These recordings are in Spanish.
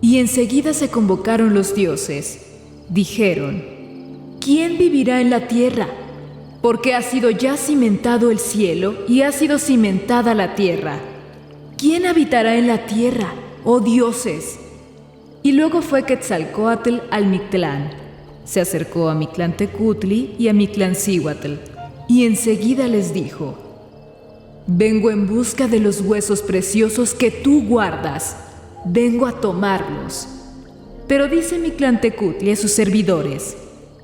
Y enseguida se convocaron los dioses. Dijeron: ¿quién vivirá en la tierra? Porque ha sido ya cimentado el cielo y ha sido cimentada la tierra. ¿Quién habitará en la tierra, oh dioses? Y luego fue Quetzalcóatl al Mictlán. Se acercó a Mictlantecutli y a Mictlancíhuatl, y enseguida les dijo: vengo en busca de los huesos preciosos que tú guardas. Vengo a tomarlos. Pero dice Mictlantecutli a sus servidores: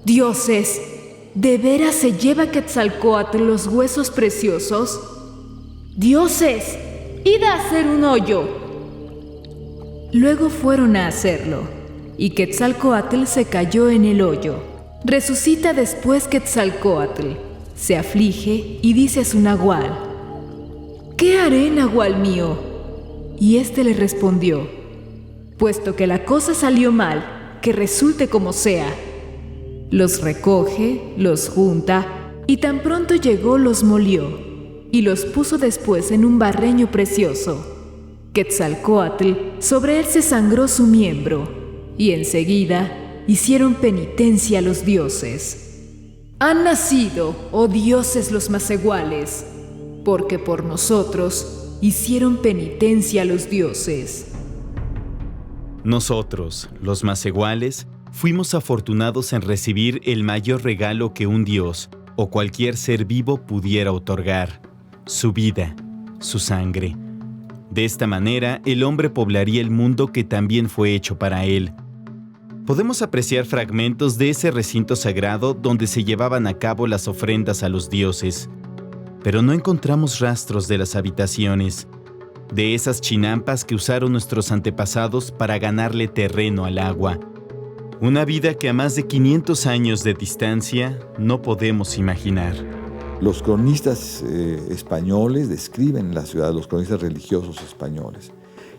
dioses, ¿de veras se lleva Quetzalcóatl los huesos preciosos? Dioses, id a hacer un hoyo. Luego fueron a hacerlo, y Quetzalcóatl se cayó en el hoyo. Resucita después Quetzalcóatl, se aflige y dice a su nahual: ¿qué haré, nahual mío? Y éste le respondió: puesto que la cosa salió mal, que resulte como sea. Los recoge, los junta, y tan pronto llegó los molió, y los puso después en un barreño precioso. Quetzalcóatl, sobre él se sangró su miembro, y enseguida hicieron penitencia a los dioses. Han nacido, oh dioses los Macehuales, porque por nosotros hicieron penitencia a los dioses. Nosotros, los Macehuales, fuimos afortunados en recibir el mayor regalo que un dios o cualquier ser vivo pudiera otorgar: su vida, su sangre. De esta manera, el hombre poblaría el mundo que también fue hecho para él. Podemos apreciar fragmentos de ese recinto sagrado donde se llevaban a cabo las ofrendas a los dioses, pero no encontramos rastros de las habitaciones, de esas chinampas que usaron nuestros antepasados para ganarle terreno al agua. Una vida que a más de 500 años de distancia no podemos imaginar. Los cronistas españoles describen la ciudad, los cronistas religiosos españoles.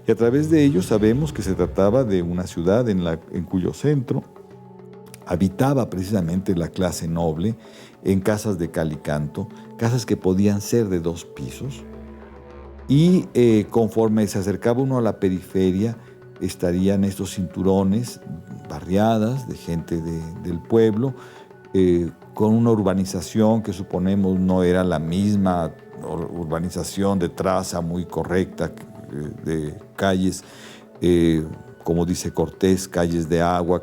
Y a través de ellos sabemos que se trataba de una ciudad en cuyo centro habitaba precisamente la clase noble en casas de cal y canto, casas que podían ser de 2 pisos. Y conforme se acercaba uno a la periferia, estarían estos cinturones, barriadas de gente del pueblo, con una urbanización que suponemos no era la misma urbanización de traza muy correcta, de calles, como dice Cortés, calles de agua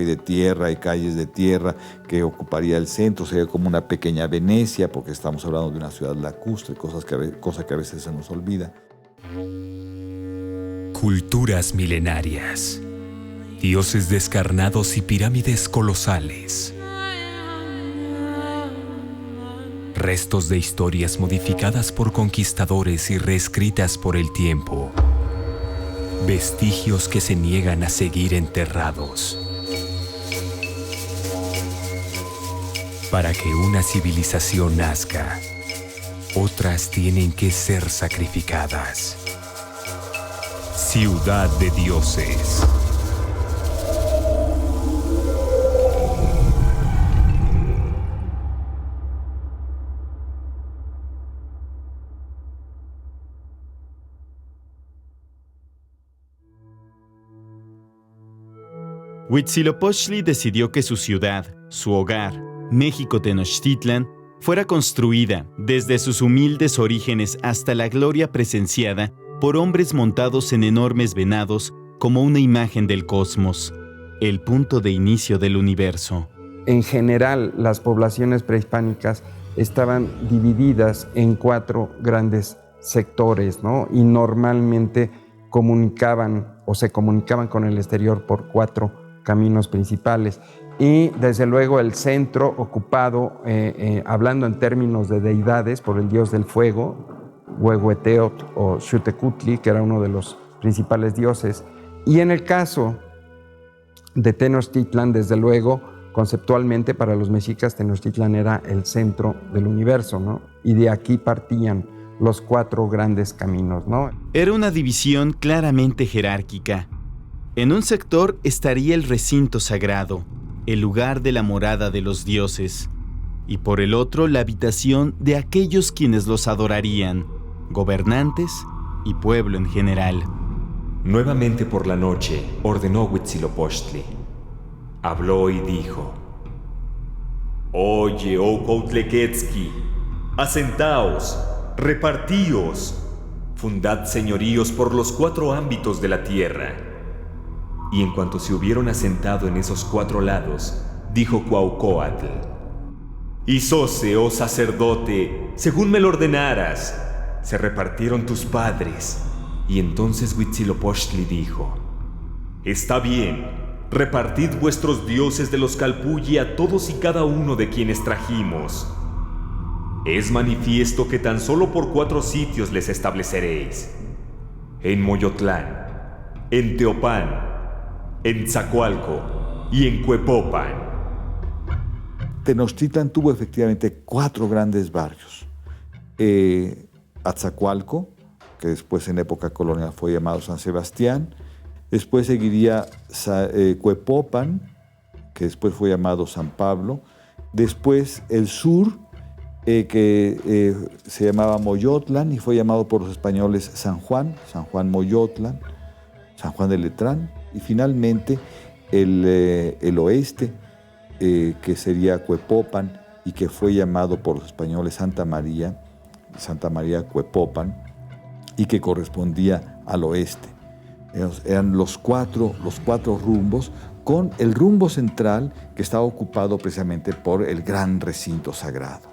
y de tierra, y calles de tierra que ocuparía el centro. Sería como una pequeña Venecia, porque estamos hablando de una ciudad lacustre, cosa que a veces se nos olvida. Culturas milenarias, dioses descarnados y pirámides colosales. Restos de historias modificadas por conquistadores y reescritas por el tiempo. Vestigios que se niegan a seguir enterrados. Para que una civilización nazca, otras tienen que ser sacrificadas. Ciudad de dioses. Huitzilopochtli decidió que su ciudad, su hogar, México Tenochtitlan, fuera construida desde sus humildes orígenes hasta la gloria presenciada por hombres montados en enormes venados como una imagen del cosmos, el punto de inicio del universo. En general, las poblaciones prehispánicas estaban divididas en 4 grandes sectores, ¿no? Y normalmente se comunicaban con el exterior por 4 caminos principales. Y desde luego el centro ocupado, hablando en términos de deidades, por el dios del fuego, Huehueteotl o Xiuhtecutli, que era uno de los principales dioses. Y en el caso de Tenochtitlan, desde luego, conceptualmente para los mexicas, Tenochtitlan era el centro del universo, ¿no? Y de aquí partían los 4 grandes caminos, ¿no? Era una división claramente jerárquica. En un sector estaría el recinto sagrado, el lugar de la morada de los dioses, y por el otro la habitación de aquellos quienes los adorarían, gobernantes y pueblo en general. Nuevamente por la noche ordenó Huitzilopochtli. Habló y dijo: Oye, oh Cuautlequetzki, asentaos, repartíos, fundad señoríos por los 4 ámbitos de la tierra. Y en cuanto se hubieron asentado en esos 4 lados, dijo Cuauhcoatl: Hizose, oh sacerdote, según me lo ordenaras. Se repartieron tus padres. Y entonces Huitzilopochtli dijo: Está bien, repartid vuestros dioses de los Calpulli a todos y cada uno de quienes trajimos. Es manifiesto que tan solo por 4 sitios les estableceréis: en Moyotlán, en Teopán, en Tzacualco y en Cuepopan. Tenochtitlan tuvo efectivamente 4 grandes barrios. Atzacualco, que después en época colonial fue llamado San Sebastián. Después seguiría Cuepopan, que después fue llamado San Pablo. Después el sur, que se llamaba Moyotlán y fue llamado por los españoles San Juan Moyotlán, San Juan de Letrán. Y finalmente el oeste, que sería Cuepopan y que fue llamado por los españoles Santa María Cuepopan, y que correspondía al oeste. Eran los cuatro rumbos, con el rumbo central que estaba ocupado precisamente por el gran recinto sagrado.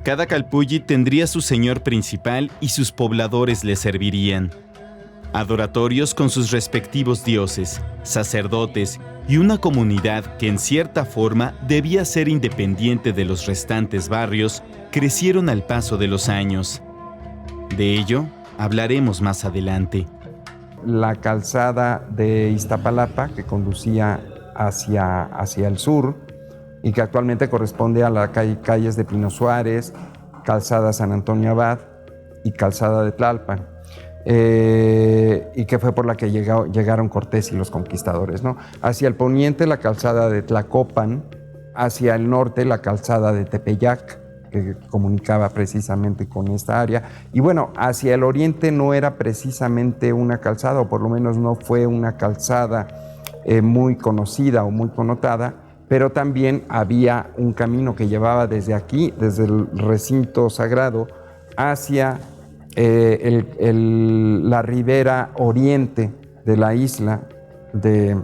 Cada Calpulli tendría su señor principal y sus pobladores le servirían. Adoratorios con sus respectivos dioses, sacerdotes y una comunidad que en cierta forma debía ser independiente de los restantes barrios, crecieron al paso de los años. De ello hablaremos más adelante. La calzada de Iztapalapa, que conducía hacia el sur y que actualmente corresponde a las calles de Pino Suárez, calzada San Antonio Abad y calzada de Tlalpan, y que fue por la que llegaron Cortés y los conquistadores, ¿no? Hacia el poniente la calzada de Tlacopan, hacia el norte la calzada de Tepeyac, que comunicaba precisamente con esta área. Y bueno, hacia el oriente no era precisamente una calzada, o por lo menos no fue una calzada muy conocida o muy connotada, pero también había un camino que llevaba desde aquí, desde el recinto sagrado, hacia la ribera oriente de la isla de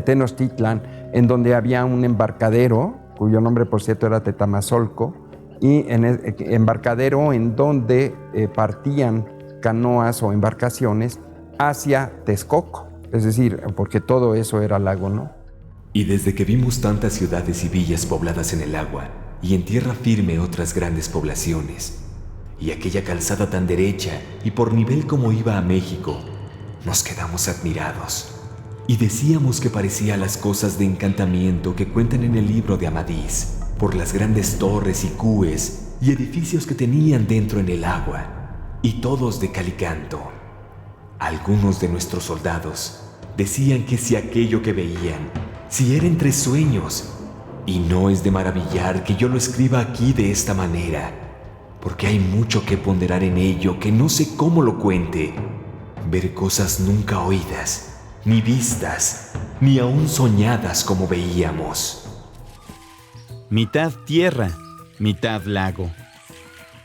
Tenochtitlan, en donde había un embarcadero, cuyo nombre, por cierto, era Tetamazolco, y embarcadero en donde partían canoas o embarcaciones hacia Texcoco, es decir, porque todo eso era lago, ¿no? Y desde que vimos tantas ciudades y villas pobladas en el agua, y en tierra firme otras grandes poblaciones, y aquella calzada tan derecha y por nivel como iba a México, nos quedamos admirados. Y decíamos que parecía las cosas de encantamiento que cuentan en el libro de Amadís, por las grandes torres y cúes y edificios que tenían dentro en el agua, y todos de cal y canto. Algunos de nuestros soldados decían que si aquello que veían, si era entre sueños, y no es de maravillar que yo lo escriba aquí de esta manera, porque hay mucho que ponderar en ello que no sé cómo lo cuente, ver cosas nunca oídas, ni vistas, ni aún soñadas como veíamos. Mitad tierra, mitad lago.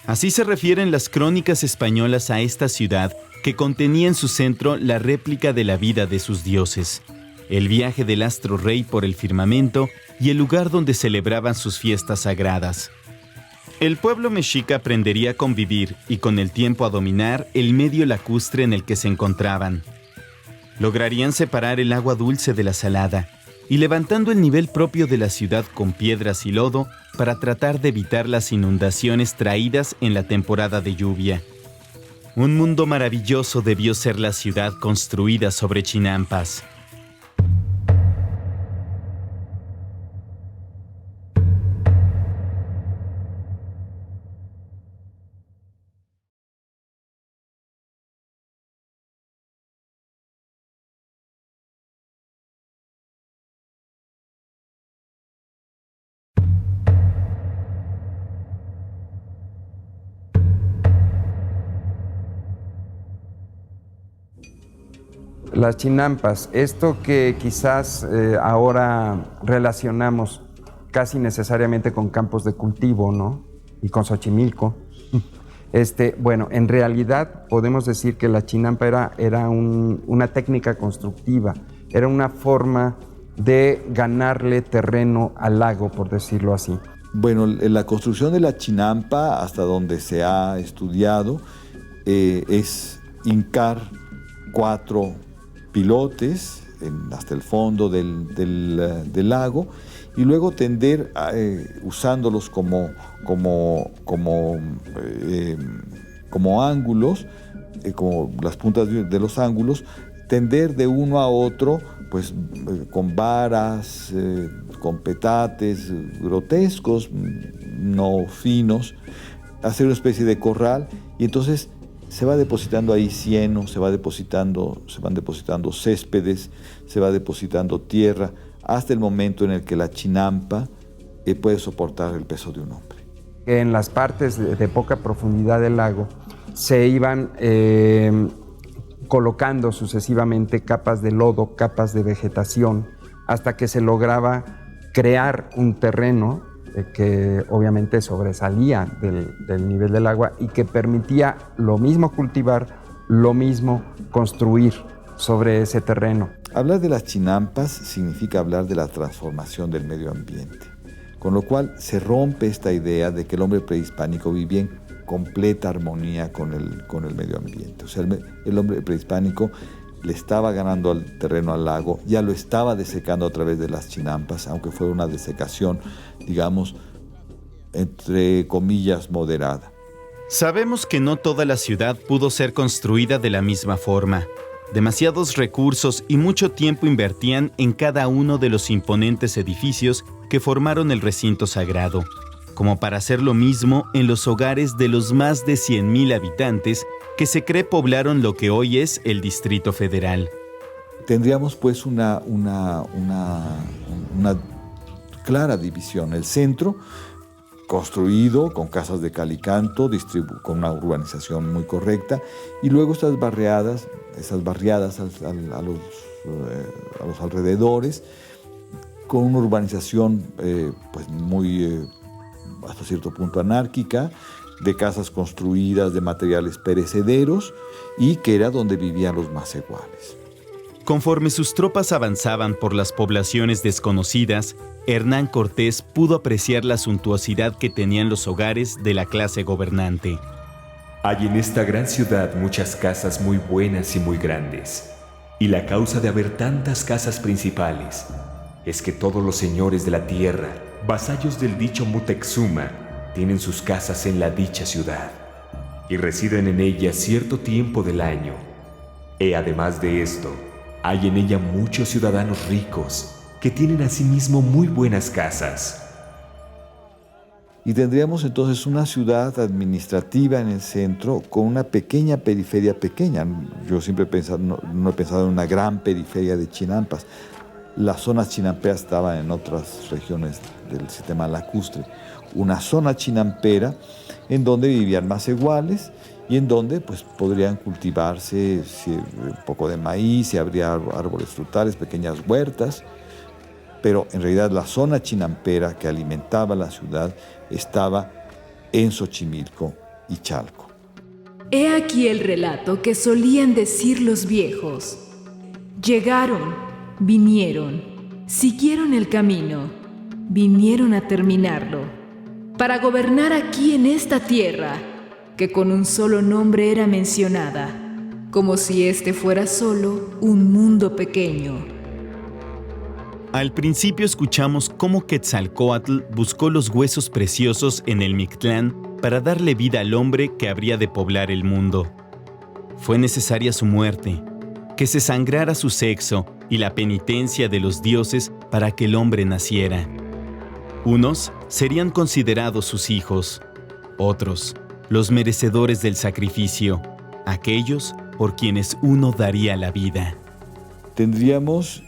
Así se refieren las crónicas españolas a esta ciudad que contenía en su centro la réplica de la vida de sus dioses, el viaje del astro rey por el firmamento y el lugar donde celebraban sus fiestas sagradas. El pueblo mexica aprendería a convivir y con el tiempo a dominar el medio lacustre en el que se encontraban. Lograrían separar el agua dulce de la salada y levantando el nivel propio de la ciudad con piedras y lodo para tratar de evitar las inundaciones traídas en la temporada de lluvia. Un mundo maravilloso debió ser la ciudad construida sobre chinampas. Las chinampas, esto que quizás ahora relacionamos casi necesariamente con campos de cultivo, ¿no? Y con Xochimilco. Bueno, en realidad podemos decir que la chinampa era una técnica constructiva, era una forma de ganarle terreno al lago, por decirlo así. Bueno, la construcción de la chinampa, hasta donde se ha estudiado, es hincar 4 pilotes hasta el fondo del lago y luego tender, usándolos como ángulos, como las puntas de los ángulos, tender de uno a otro, pues con varas, con petates grotescos, no finos, hacer una especie de corral, y entonces se va depositando ahí cieno, se van depositando céspedes, se va depositando tierra, hasta el momento en el que la chinampa puede soportar el peso de un hombre. En las partes de poca profundidad del lago se iban colocando sucesivamente capas de lodo, capas de vegetación, hasta que se lograba crear un terreno que obviamente sobresalía del nivel del agua y que permitía lo mismo cultivar, lo mismo construir sobre ese terreno. Hablar de las chinampas significa hablar de la transformación del medio ambiente, con lo cual se rompe esta idea de que el hombre prehispánico vivía en completa armonía con el medio ambiente. O sea, el hombre prehispánico le estaba ganando al terreno al lago, ya lo estaba desecando a través de las chinampas, aunque fuera una desecación, digamos, entre comillas, moderada. Sabemos que no toda la ciudad pudo ser construida de la misma forma. Demasiados recursos y mucho tiempo invertían en cada uno de los imponentes edificios que formaron el recinto sagrado, como para hacer lo mismo en los hogares de los más de 100,000 habitantes que se cree poblaron lo que hoy es el Distrito Federal. Tendríamos pues una clara división. El centro, construido con casas de cal y canto, con una urbanización muy correcta, y luego esas barriadas a los alrededores, con una urbanización pues muy hasta cierto punto anárquica, de casas construidas de materiales perecederos, y que era donde vivían los macehuales. Conforme sus tropas avanzaban por las poblaciones desconocidas, Hernán Cortés pudo apreciar la suntuosidad que tenían los hogares de la clase gobernante. Hay en esta gran ciudad muchas casas muy buenas y muy grandes, y la causa de haber tantas casas principales es que todos los señores de la tierra, vasallos del dicho Mutexuma, tienen sus casas en la dicha ciudad y residen en ella cierto tiempo del año. Y además de esto, hay en ella muchos ciudadanos ricos que tienen asimismo muy buenas casas. Y tendríamos entonces una ciudad administrativa en el centro con una pequeña periferia pequeña. Yo siempre no he pensado en una gran periferia de chinampas. Las zonas chinamperas estaban en otras regiones del sistema lacustre. Una zona chinampera en donde vivían macehuales y en donde pues, podrían cultivarse un poco de maíz, y habría árboles frutales, pequeñas huertas. Pero en realidad la zona chinampera que alimentaba la ciudad estaba en Xochimilco y Chalco. He aquí el relato que solían decir los viejos. Llegaron, vinieron, siguieron el camino, vinieron a terminarlo, para gobernar aquí en esta tierra, que con un solo nombre era mencionada, como si este fuera solo un mundo pequeño. Al principio escuchamos cómo Quetzalcóatl buscó los huesos preciosos en el Mictlán para darle vida al hombre que habría de poblar el mundo. Fue necesaria su muerte, que se sangrara su sexo y la penitencia de los dioses para que el hombre naciera. Unos serían considerados sus hijos, otros los merecedores del sacrificio, aquellos por quienes uno daría la vida. Tendríamos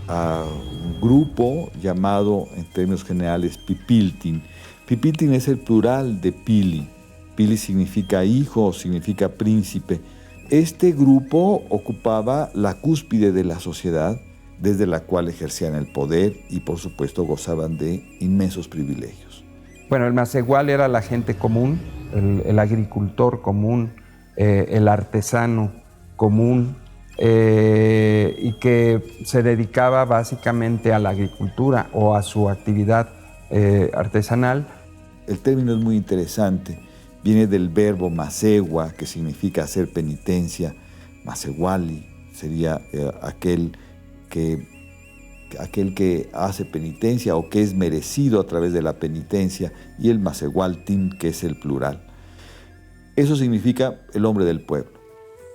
a un grupo llamado, en términos generales, Pipiltin. Pipiltin es el plural de Pili. Pili significa hijo, significa príncipe. Este grupo ocupaba la cúspide de la sociedad, desde la cual ejercían el poder y por supuesto gozaban de inmensos privilegios. Bueno, el macehual era la gente común, el agricultor común, el artesano común, y que se dedicaba básicamente a la agricultura o a su actividad artesanal. El término es muy interesante, viene del verbo macegua, que significa hacer penitencia. Macehuali sería aquel que hace penitencia o que es merecido a través de la penitencia, y el macehualtin, que es el plural. Eso significa el hombre del pueblo.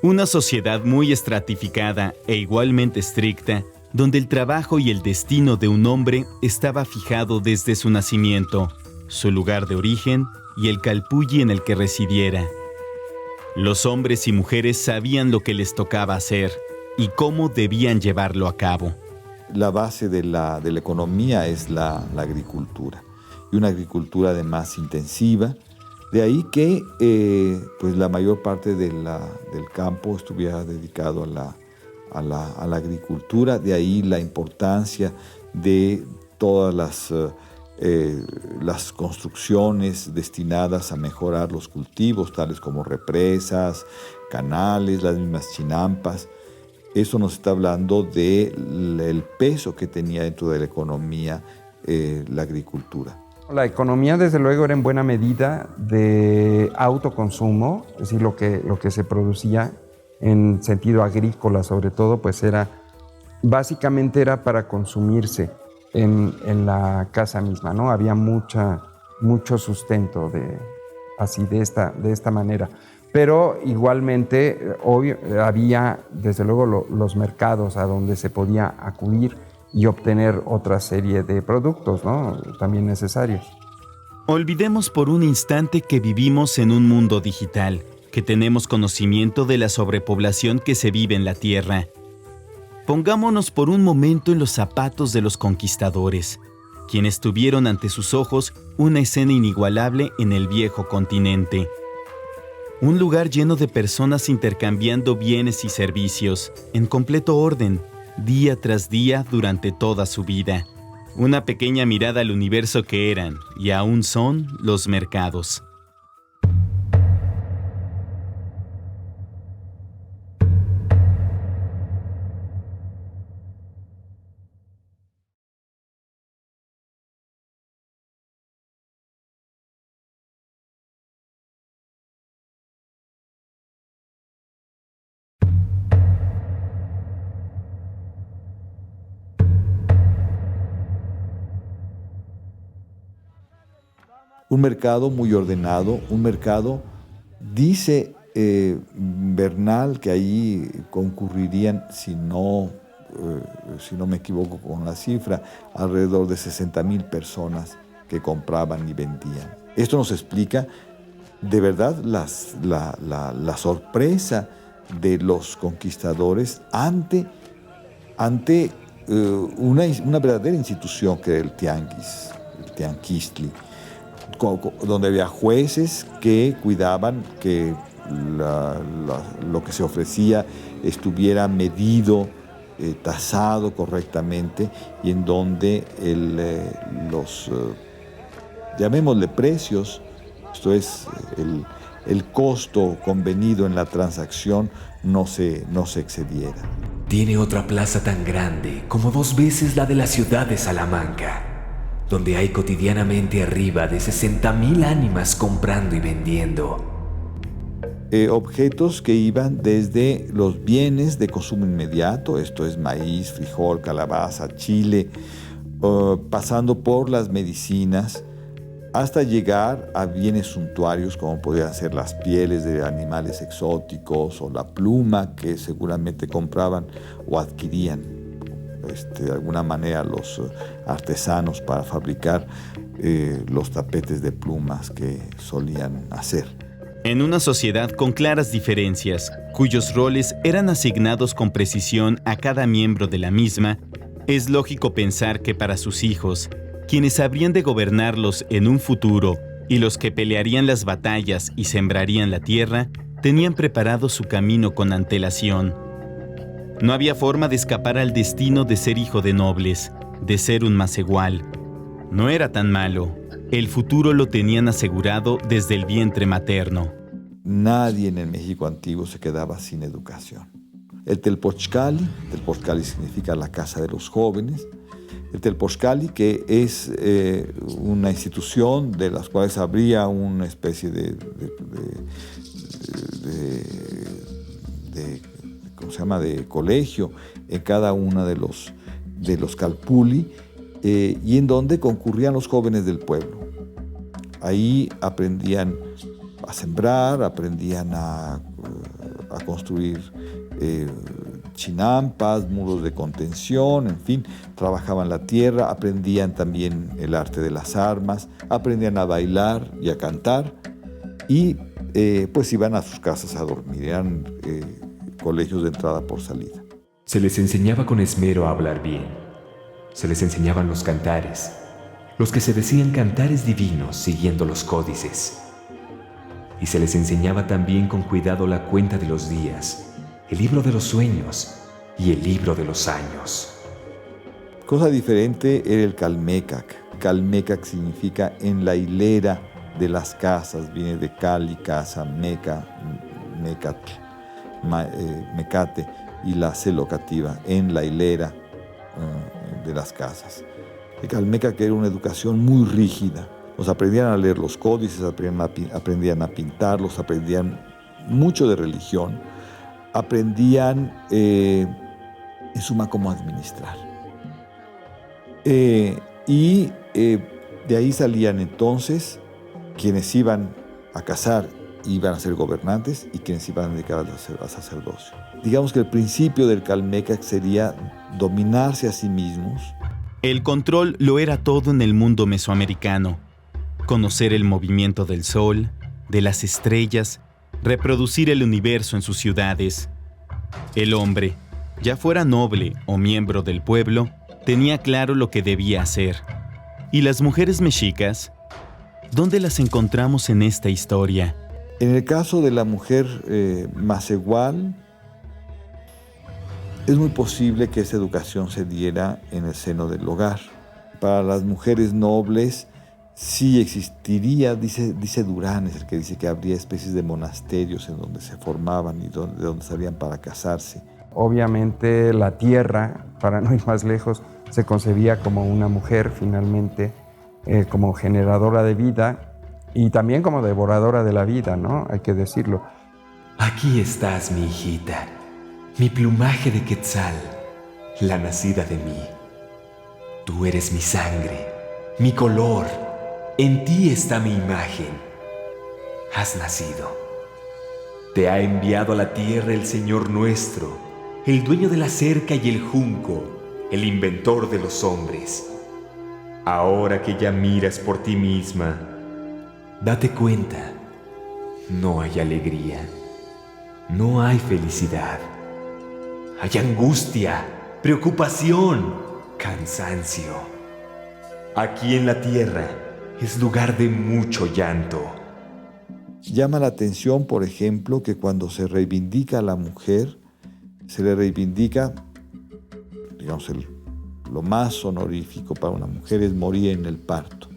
Una sociedad muy estratificada e igualmente estricta, donde el trabajo y el destino de un hombre estaba fijado desde su nacimiento, su lugar de origen y el calpulli en el que residiera. Los hombres y mujeres sabían lo que les tocaba hacer y cómo debían llevarlo a cabo. La base de la economía es la agricultura, y una agricultura además intensiva. De ahí que pues la mayor parte del campo estuviera dedicado a la agricultura. De ahí la importancia de todas las construcciones destinadas a mejorar los cultivos, tales como represas, canales, las mismas chinampas. Eso nos está hablando del peso que tenía dentro de la economía la agricultura. La economía, desde luego, era en buena medida de autoconsumo, es decir, lo que se producía en sentido agrícola, sobre todo, pues básicamente era para consumirse en la casa misma, ¿no? Había mucho sustento de esta manera. Pero igualmente, hoy había, desde luego, los mercados a donde se podía acudir y obtener otra serie de productos, ¿no?, también necesarios. Olvidemos por un instante que vivimos en un mundo digital, que tenemos conocimiento de la sobrepoblación que se vive en la Tierra. Pongámonos por un momento en los zapatos de los conquistadores, quienes tuvieron ante sus ojos una escena inigualable en el viejo continente. Un lugar lleno de personas intercambiando bienes y servicios, en completo orden, día tras día durante toda su vida. Una pequeña mirada al universo que eran, y aún son, los mercados. Un mercado muy ordenado, un mercado, dice Bernal, que ahí concurrirían, si no me equivoco con la cifra, alrededor de 60,000 personas que compraban y vendían. Esto nos explica de verdad la sorpresa de los conquistadores ante una verdadera institución que era el tianguis, el tianquistli, donde había jueces que cuidaban que lo que se ofrecía estuviera medido, tasado correctamente, y en donde llamémosle precios, esto es, el costo convenido en la transacción, no se excediera. Tiene otra plaza tan grande como 2 veces la de la ciudad de Salamanca, donde hay cotidianamente arriba de 60,000 ánimas comprando y vendiendo. Objetos que iban desde los bienes de consumo inmediato, esto es maíz, frijol, calabaza, chile, pasando por las medicinas, hasta llegar a bienes suntuarios como podrían ser las pieles de animales exóticos o la pluma que seguramente compraban o adquirían de alguna manera los artesanos para fabricar los tapetes de plumas que solían hacer. En una sociedad con claras diferencias, cuyos roles eran asignados con precisión a cada miembro de la misma, es lógico pensar que para sus hijos, quienes habrían de gobernarlos en un futuro y los que pelearían las batallas y sembrarían la tierra, tenían preparado su camino con antelación. No había forma de escapar al destino de ser hijo de nobles, de ser un masehual. No era tan malo. El futuro lo tenían asegurado desde el vientre materno. Nadie en el México antiguo se quedaba sin educación. El Telpochcali significa la casa de los jóvenes. El Telpochcali, que es una institución de las cuales habría una especie de colegio en cada una de los calpulli, y en donde concurrían los jóvenes del pueblo. Ahí aprendían a sembrar, aprendían a construir chinampas, muros de contención, en fin, trabajaban la tierra, aprendían también el arte de las armas, aprendían a bailar y a cantar, y pues iban a sus casas a dormir. Eran colegios de entrada por salida. Se les enseñaba con esmero a hablar bien. Se les enseñaban los cantares, los que se decían cantares divinos siguiendo los códices. Y se les enseñaba también con cuidado la cuenta de los días, el libro de los sueños y el libro de los años. Cosa diferente era el Calmecac. Calmecac significa en la hilera de las casas, viene de Cali, casa, Meca, Mecatl, Mecate, y la C locativa, en la hilera de las casas. El Calmecac era una educación muy rígida. Los aprendían a leer los códices, aprendían a pintarlos, aprendían mucho de religión, aprendían en suma cómo administrar. Y de ahí salían entonces quienes iban a casar, iban a ser gobernantes, y quienes iban a dedicar al sacerdocio. Digamos que el principio del Calmecac sería dominarse a sí mismos. El control lo era todo en el mundo mesoamericano. Conocer el movimiento del sol, de las estrellas, reproducir el universo en sus ciudades. El hombre, ya fuera noble o miembro del pueblo, tenía claro lo que debía hacer. ¿Y las mujeres mexicas? ¿Dónde las encontramos en esta historia? En el caso de la mujer masehual, es muy posible que esa educación se diera en el seno del hogar. Para las mujeres nobles sí existiría, dice Durán, es el que dice que habría especies de monasterios en donde se formaban y de donde salían para casarse. Obviamente la tierra, para no ir más lejos, se concebía como una mujer finalmente, como generadora de vida y también como devoradora de la vida, ¿no? Hay que decirlo. Aquí estás, mi hijita, mi plumaje de quetzal, la nacida de mí. Tú eres mi sangre, mi color, en ti está mi imagen. Has nacido. Te ha enviado a la tierra el Señor nuestro, el dueño de la cerca y el junco, el inventor de los hombres. Ahora que ya miras por ti misma, date cuenta, no hay alegría, no hay felicidad. Hay angustia, preocupación, cansancio. Aquí en la tierra es lugar de mucho llanto. Llama la atención, por ejemplo, que cuando se reivindica a la mujer, se le reivindica, digamos, lo más honorífico para una mujer es morir en el parto.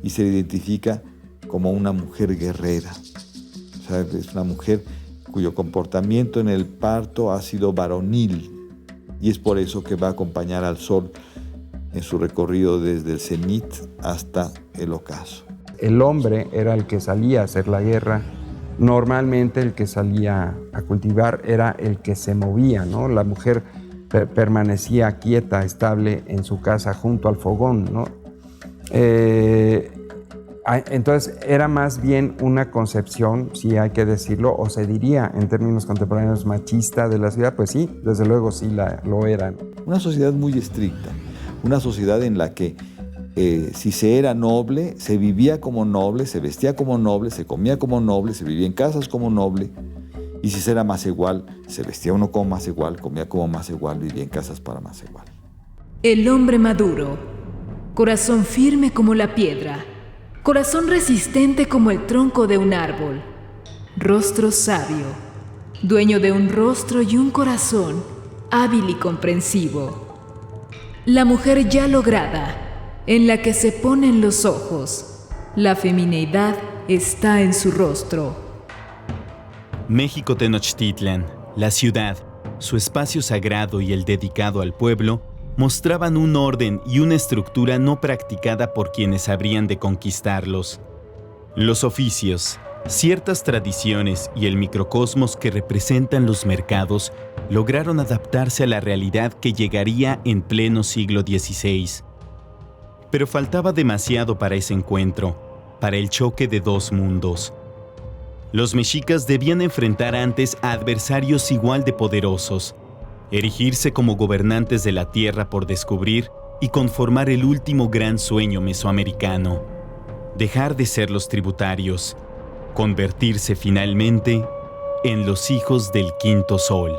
Y se le identifica como una mujer guerrera. O sea, es una mujer cuyo comportamiento en el parto ha sido varonil. Y es por eso que va a acompañar al sol en su recorrido desde el cenit hasta el ocaso. El hombre era el que salía a hacer la guerra. Normalmente el que salía a cultivar era el que se movía, ¿no? La mujer permanecía quieta, estable en su casa junto al fogón, ¿no? Entonces era más bien una concepción, si hay que decirlo, o se diría en términos contemporáneos machista de la ciudad. Pues sí, desde luego sí lo eran. Una sociedad muy estricta, una sociedad en la que si se era noble, se vivía como noble, se vestía como noble, se comía como noble, se vivía en casas como noble. Y si se era más igual, se vestía uno como más igual, comía como más igual, vivía en casas para más igual. El hombre maduro, corazón firme como la piedra, corazón resistente como el tronco de un árbol, rostro sabio, dueño de un rostro y un corazón hábil y comprensivo. La mujer ya lograda, en la que se ponen los ojos, la femineidad está en su rostro. México Tenochtitlan, la ciudad, su espacio sagrado y el dedicado al pueblo, mostraban un orden y una estructura no practicada por quienes habrían de conquistarlos. Los oficios, ciertas tradiciones y el microcosmos que representan los mercados lograron adaptarse a la realidad que llegaría en pleno siglo XVI. Pero faltaba demasiado para ese encuentro, para el choque de dos mundos. Los mexicas debían enfrentar antes a adversarios igual de poderosos, erigirse como gobernantes de la tierra por descubrir y conformar el último gran sueño mesoamericano, dejar de ser los tributarios, convertirse finalmente en los hijos del quinto sol.